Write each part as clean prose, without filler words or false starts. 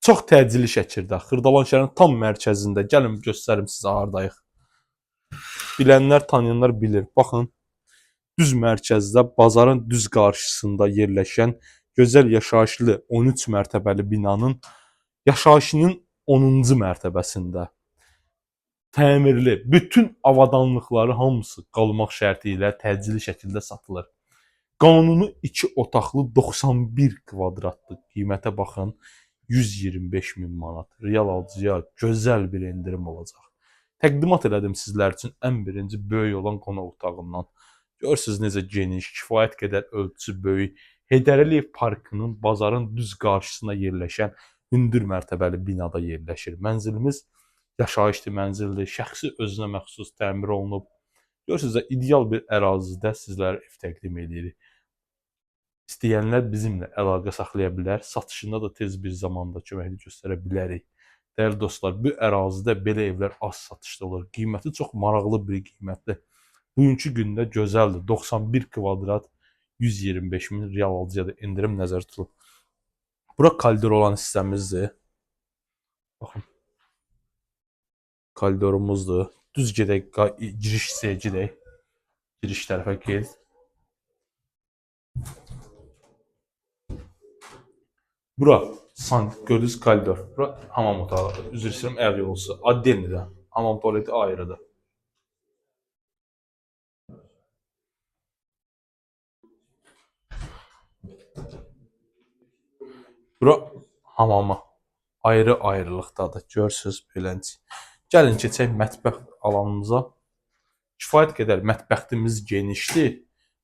Çox təcili şəkildə Xırdalan şəhərinin tam mərkəzində. Gəlin göstərim sizə hardayıq. Bilənlər, tanıyanlar bilir. Baxın, düz mərkəzdə, bazarın düz qarşısında yerləşən gözəl yaşayışlı 13 mərtəbəli binanın yaşayışının 10-cu mərtəbəsində təmirli bütün avadanlıqları hamısı qalmaq şərti ilə təcili şəkildə satılır. Qanuni 2 otaqlı 91 kvadratlıq qiymətə baxın. 125 min manat. Real alıcıya gözəl bir endirim olacaq. Təqdimat elədim sizlər üçün ən birinci böyük olan qonaq otağından. Görürsünüz necə geniş, kifayət qədər ölçüsü böyük. Heydər Əliyev parkının bazarın düz qarşısında yerləşən hündür mərtəbəli binada yerləşir. Mənzilimiz yaşayışlı mənzildir, şəxsi özünə məxsus təmir olunub. Görürsünüz ideal bir ərazidə sizlərə ev təqdim edirik. İstəyənlər bizimlə əlaqə saxlaya bilər. Satışında da tez bir zamanda köməkli göstərə bilərik. Dəyərli dostlar, bu ərazidə belə evlər az satışda olur. Qiyməti çox maraqlı bir qiymətdir. Bugünkü gündə gözəldir. 91 kvadrat 125 min real alıcıya da endirim nəzərdə tutulub. Bura koridor olan hissəmizdir. Baxın. Koridorumuzdur. Düz gedək, giriş hissəyə gedək. Giriş tərəfə get. Bura gördüyünüz koridor. Bura hamam otağı. Üzr istəyirəm, əl yolusu. Addenlidir. Hamam tualeti ayrıdır. Bura hamamı. Ayrı-ayrılıqdadır. Görürsünüz beləncə. Gəlin keçək mətbəx alanımıza. Kifayət qədər mətbəximiz genişdir.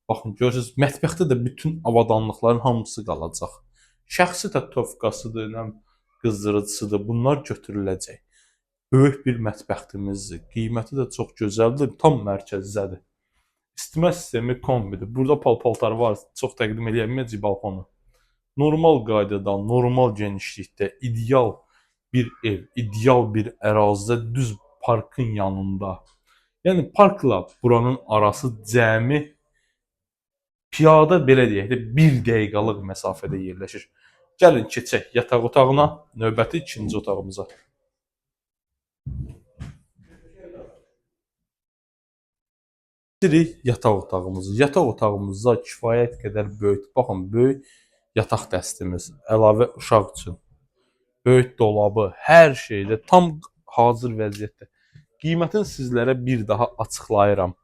Baxın, görürsünüz, mətbəxdə də bütün avadanlıqların hamısı qalacaq. Şəxsi tətovkasıdır, qızdırıcısıdır. Bunlar götürüləcək. Böyük bir mətbəximizdir. Qiyməti də çox gözəldir. Tam mərkəzdədir. İstimə sistemi kombidir. Burada pal-paltar var. Çox təqdim edəməyəcək balkonu. Normal qaydada, normal genişlikdə, ideal bir ev, ideal bir ərazidə, düz parkın yanında. Yəni parkla buranın arası cəmi piyada belə deyək də 1 dəqiqəlik məsafədə yerləşir. Gəlin keçək yataq otağına, növbəti ikinci otağımıza. Gedirik yataq otağımızı. Yataq otağımızda kifayət qədər böyük. Baxın, böyük yataq dəstimiz, əlavə uşaq üçün. Böyük dolabı, hər şeydə tam hazır vəziyyətdə. Qiymətini sizlərə bir daha açıqlayıram.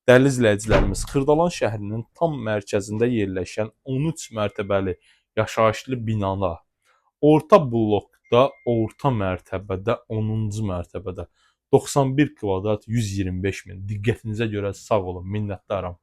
Dəyərli izləyicilərimiz, Xırdalan şəhərinin tam mərkəzində yerləşən 13 mərtəbəli yaşayışlı binada, orta blokda, orta mərtəbədə, 10-cu mərtəbədə 91 kvadrat 125 min. Diqqətinizə görə sağ olun, minnətdaram.